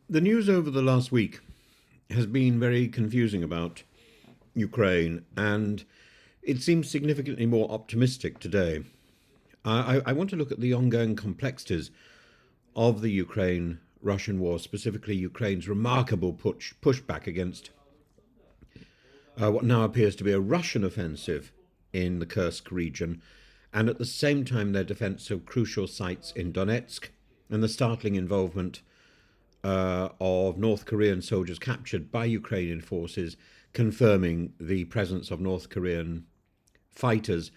The news over the last week has been very confusing about Ukraine, and it seems significantly more optimistic today. I want to look at the ongoing complexities of the Ukraine Russian war, specifically Ukraine's remarkable pushback against what now appears to be a Russian offensive in the Kursk region, and at the same time their defense of crucial sites in Donetsk and the startling involvement of North Korean soldiers captured by Ukrainian forces, confirming the presence of North Korean fighters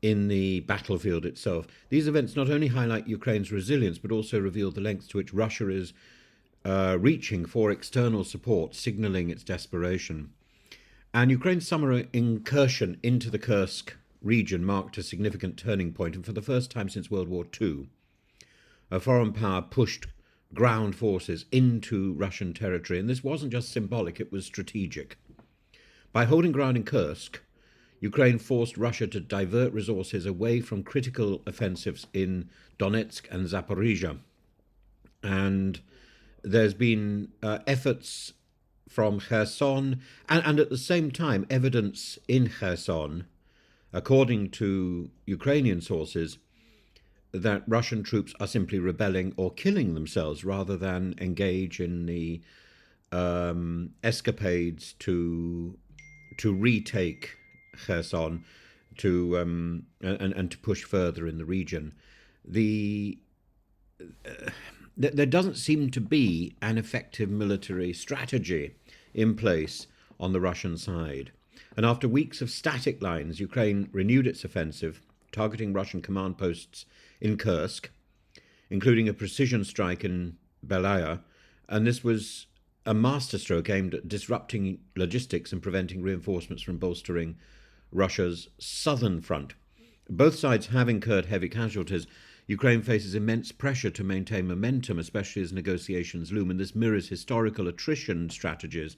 in the battlefield itself. These events not only highlight Ukraine's resilience, but also reveal the lengths to which Russia is reaching for external support, signaling its desperation. And Ukraine's summer incursion into the Kursk region marked a significant turning point, and for the first time since World War II, a foreign power pushed ground forces into Russian territory, and this wasn't just symbolic, it was strategic. By holding ground in Kursk, Ukraine forced Russia to divert resources away from critical offensives in Donetsk and Zaporizhia. And there's been efforts from Kherson, and at the same time, evidence in Kherson, according to Ukrainian sources, that Russian troops are simply rebelling or killing themselves rather than engage in the escapades to retake Kherson and to push further in the region. There doesn't seem to be an effective military strategy in place on the Russian side. And after weeks of static lines, Ukraine renewed its offensive, targeting Russian command posts in Kursk, including a precision strike in Belaya, and this was a masterstroke aimed at disrupting logistics and preventing reinforcements from bolstering Russia's southern front. Both sides have incurred heavy casualties. Ukraine faces immense pressure to maintain momentum, especially as negotiations loom, and this mirrors historical attrition strategies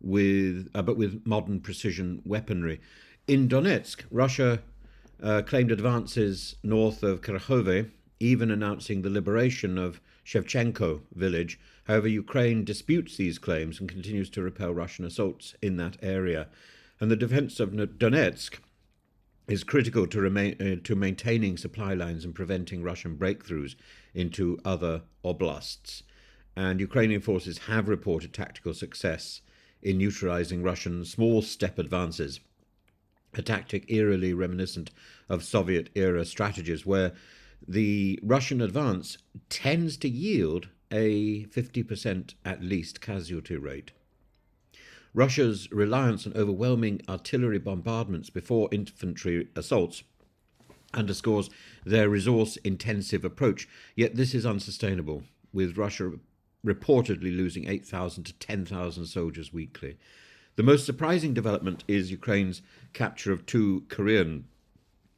but with modern precision weaponry. In Donetsk, Russia claimed advances north of Kraos, even announcing the liberation of Shevchenko village. However, Ukraine disputes these claims and continues to repel Russian assaults in that area. And the defense of Donetsk is critical to maintaining supply lines and preventing Russian breakthroughs into other oblasts. And Ukrainian forces have reported tactical success in neutralizing Russian small step advances, a tactic eerily reminiscent of Soviet-era strategies where the Russian advance tends to yield a 50% at least casualty rate. Russia's reliance on overwhelming artillery bombardments before infantry assaults underscores their resource-intensive approach, yet this is unsustainable, with Russia reportedly losing 8,000 to 10,000 soldiers weekly. The most surprising development is Ukraine's capture of 2 Korean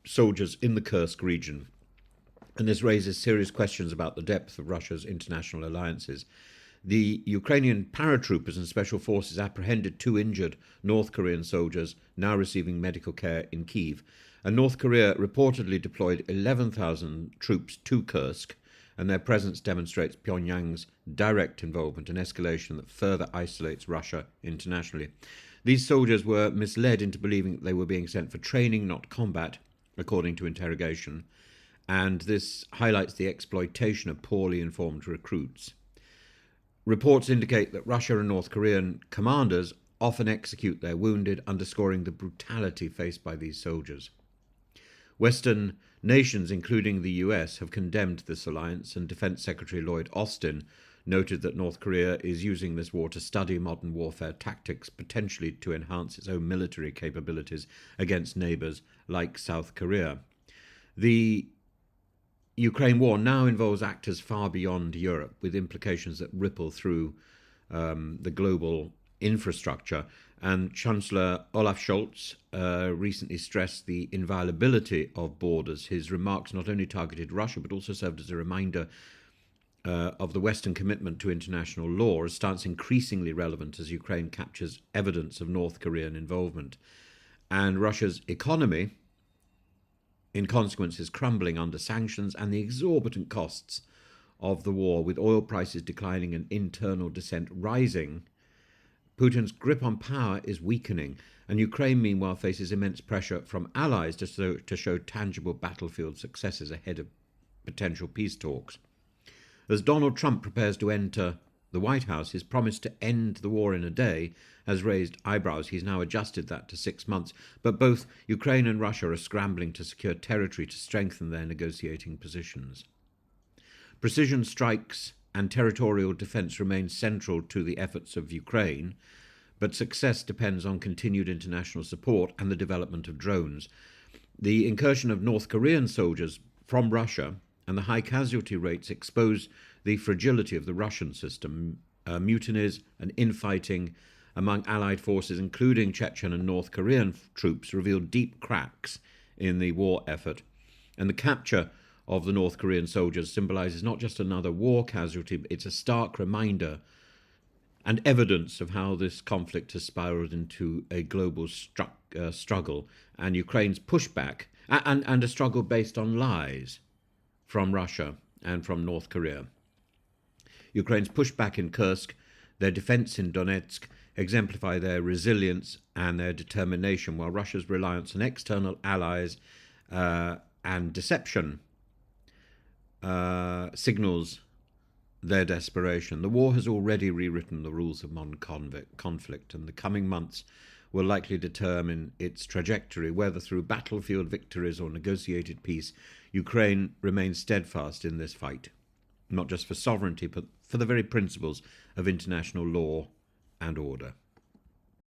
soldiers in the Kursk region, and this raises serious questions about the depth of Russia's international alliances. The Ukrainian paratroopers and special forces apprehended 2 injured North Korean soldiers now receiving medical care in Kyiv, and North Korea reportedly deployed 11,000 troops to Kursk, and their presence demonstrates Pyongyang's direct involvement and escalation that further isolates Russia internationally. These soldiers were misled into believing that they were being sent for training, not combat, according to interrogation, and this highlights the exploitation of poorly informed recruits. Reports indicate that Russia and North Korean commanders often execute their wounded, underscoring the brutality faced by these soldiers. Western nations, including the US, have condemned this alliance, and Defense Secretary Lloyd Austin noted that North Korea is using this war to study modern warfare tactics, potentially to enhance its own military capabilities against neighbors like South Korea. The Ukraine war now involves actors far beyond Europe, with implications that ripple through the global infrastructure. And Chancellor Olaf Scholz recently stressed the inviolability of borders. His remarks not only targeted Russia, but also served as a reminder of the Western commitment to international law, a stance increasingly relevant as Ukraine captures evidence of North Korean involvement. And Russia's economy, in consequence, is crumbling under sanctions, and the exorbitant costs of the war, with oil prices declining and internal dissent rising, Putin's grip on power is weakening, and Ukraine, meanwhile, faces immense pressure from allies to show tangible battlefield successes ahead of potential peace talks. As Donald Trump prepares to enter the White House, his promise to end the war in a day has raised eyebrows. He's now adjusted that to 6 months, but both Ukraine and Russia are scrambling to secure territory to strengthen their negotiating positions. Precision strikes and territorial defence remain central to the efforts of Ukraine, but success depends on continued international support and the development of drones. The incursion of North Korean soldiers from Russia and the high casualty rates expose the fragility of the Russian system. Mutinies and infighting among allied forces, including Chechen and North Korean troops, revealed deep cracks in the war effort, and the capture of the North Korean soldiers symbolises not just another war casualty, but it's a stark reminder and evidence of how this conflict has spiralled into a global struggle, and Ukraine's pushback, and a struggle based on lies from Russia and from North Korea. Ukraine's pushback in Kursk, their defence in Donetsk, exemplify their resilience and their determination, while Russia's reliance on external allies and deception signals their desperation. The war has already rewritten the rules of modern conflict, and the coming months will likely determine its trajectory. Whether through battlefield victories or negotiated peace, Ukraine remains steadfast in this fight, not just for sovereignty, but for the very principles of international law and order.